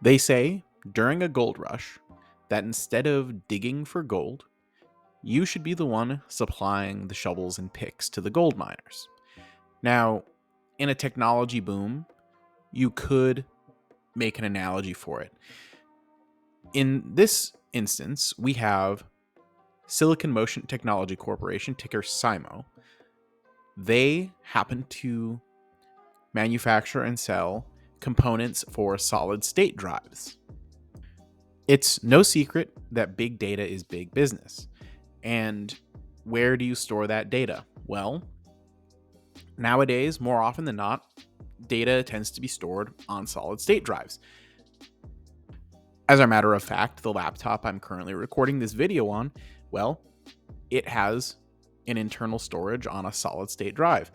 They say during a gold rush that instead of digging for gold, you should be the one supplying the shovels and picks to the gold miners. Now, in a technology boom, you could make an analogy for it. In this instance, we have Silicon Motion Technology Corporation, ticker SIMO. They happen to manufacture and sell components for solid state drives. It's no secret that big data is big business. And where do you store that data? Well, nowadays, more often than not, data tends to be stored on solid state drives. As a matter of fact, the laptop I'm currently recording this video on, well, it has an internal storage on a solid state drive.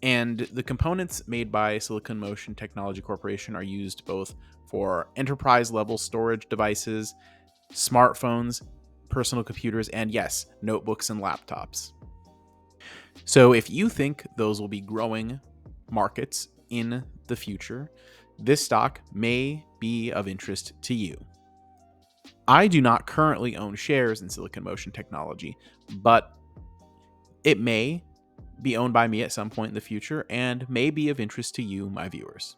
And the components made by Silicon Motion Technology Corporation are used both for enterprise level storage devices, smartphones, personal computers, and yes, notebooks and laptops. So if you think those will be growing markets in the future, this stock may be of interest to you. I do not currently own shares in Silicon Motion Technology, but it may be owned by me at some point in the future and may be of interest to you, my viewers.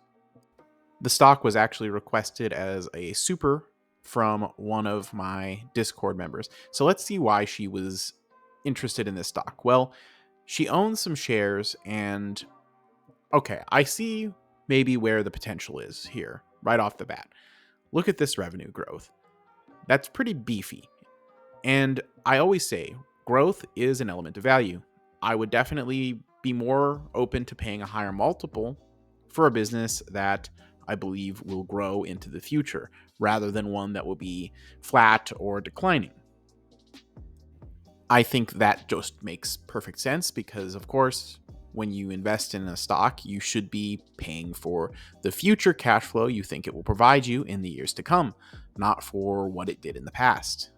The stock was actually requested as a super from one of my Discord members. So let's see why she was interested in this stock. Well, she owns some shares, and okay, I see maybe where the potential is here right off the bat. Look at this revenue growth. That's pretty beefy. And I always say growth is an element of value. I would definitely be more open to paying a higher multiple for a business that I believe will grow into the future rather than one that will be flat or declining. I think that just makes perfect sense because, of course, when you invest in a stock, you should be paying for the future cash flow you think it will provide you in the years to come, not for what it did in the past.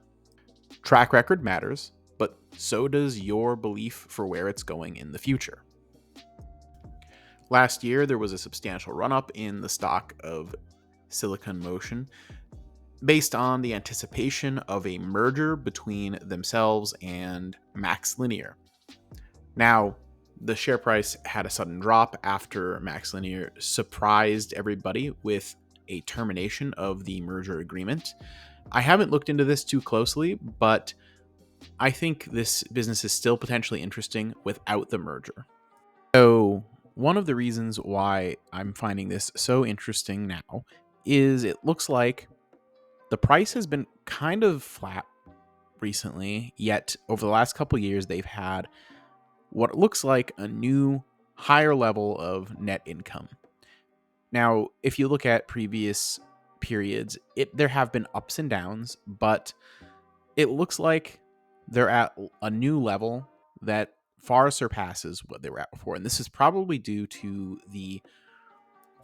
Track record matters, but so does your belief for where it's going in the future. Last year, there was a substantial run-up in the stock of Silicon Motion based on the anticipation of a merger between themselves and MaxLinear. Now, the share price had a sudden drop after MaxLinear surprised everybody with a termination of the merger agreement. I haven't looked into this too closely, but I think this business is still potentially interesting without the merger. So, one of the reasons why I'm finding this so interesting now is it looks like the price has been kind of flat recently, yet over the last couple of years, they've had what looks like a new higher level of net income. Now, if you look at previous periods, there have been ups and downs, but it looks like they're at a new level that far surpasses what they were at before. And this is probably due to the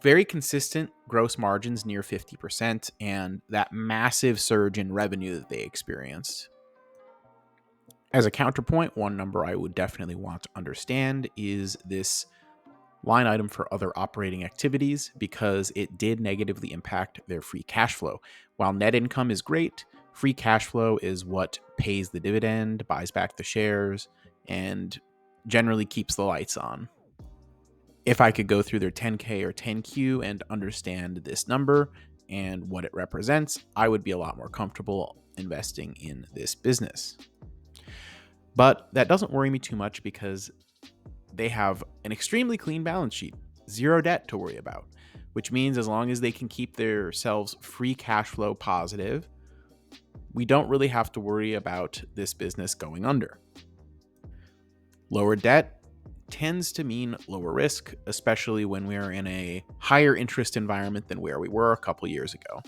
very consistent gross margins near 50% and that massive surge in revenue that they experienced. As a counterpoint, one number I would definitely want to understand is this line item for other operating activities because it did negatively impact their free cash flow. While net income is great, free cash flow is what pays the dividend, buys back the shares, and generally keeps the lights on. If I could go through their 10K or 10Q and understand this number and what it represents, I would be a lot more comfortable investing in this business. But that doesn't worry me too much because they have an extremely clean balance sheet, zero debt to worry about, which means as long as they can keep themselves free cash flow positive, we don't really have to worry about this business going under. Lower debt tends to mean lower risk, especially when we're in a higher interest environment than where we were a couple years ago.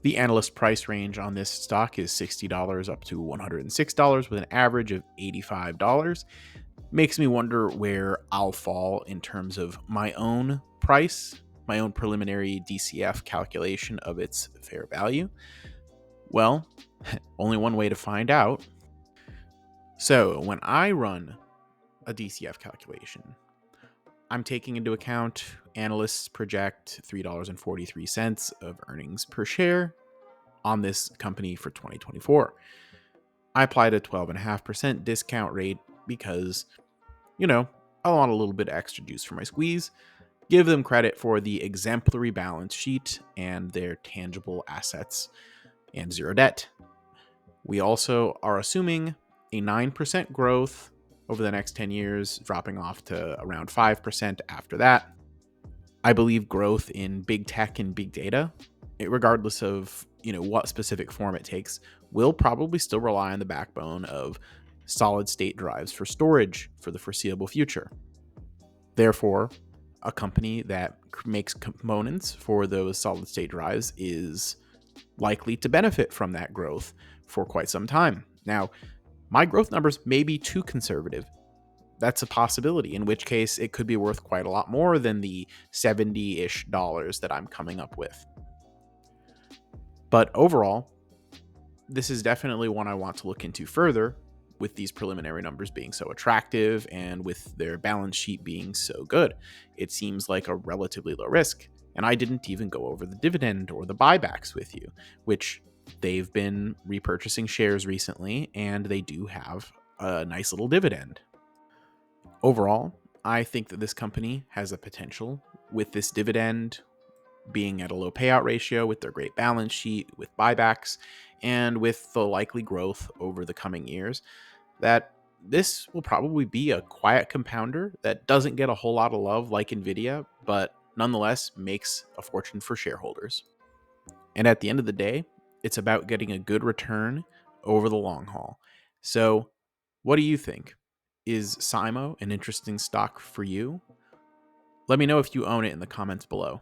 The analyst price range on this stock is $60 up to $106 with an average of $85. Makes me wonder where I'll fall in terms of my own price, my own preliminary DCF calculation of its fair value. Well, only one way to find out. So when I run a DCF calculation, I'm taking into account analysts project $3.43 of earnings per share on this company for 2024. I applied a 12.5% discount rate because, I want a little bit of extra juice for my squeeze. Give them credit for the exemplary balance sheet and their tangible assets and zero debt. We also are assuming a 9% growth over the next 10 years, dropping off to around 5% after that. I believe growth in big tech and big data, regardless of what specific form it takes, will probably still rely on the backbone of solid state drives for storage for the foreseeable future. Therefore, a company that makes components for those solid state drives is likely to benefit from that growth for quite some time. Now, my growth numbers may be too conservative. That's a possibility, in which case it could be worth quite a lot more than the $70-ish that I'm coming up with. But overall, this is definitely one I want to look into further, with these preliminary numbers being so attractive and with their balance sheet being so good. It seems like a relatively low risk. And I didn't even go over the dividend or the buybacks with you, which they've been repurchasing shares recently, and they do have a nice little dividend. Overall, I think that this company has a potential with this dividend being at a low payout ratio, with their great balance sheet, with buybacks, and with the likely growth over the coming years, that this will probably be a quiet compounder that doesn't get a whole lot of love like Nvidia, but nonetheless makes a fortune for shareholders. And at the end of the day, it's about getting a good return over the long haul. So, what do you think? Is SIMO an interesting stock for you? Let me know if you own it in the comments below.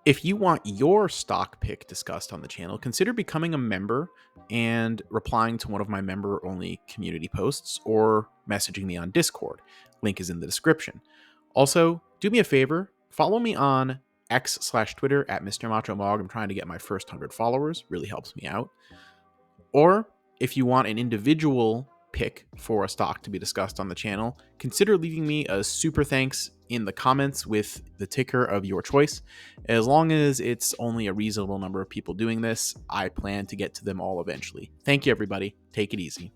If you want your stock pick discussed on the channel, consider becoming a member and replying to one of my member-only community posts or messaging me on Discord. Link is in the description. Also, do me a favor, follow me on X/Twitter at Mr. Macho Mog. I'm trying to get my first 100 followers. Really helps me out. Or if you want an individual pick for a stock to be discussed on the channel, consider leaving me a super thanks in the comments with the ticker of your choice. As long as it's only a reasonable number of people doing this, I plan to get to them all eventually. Thank you, everybody. Take it easy.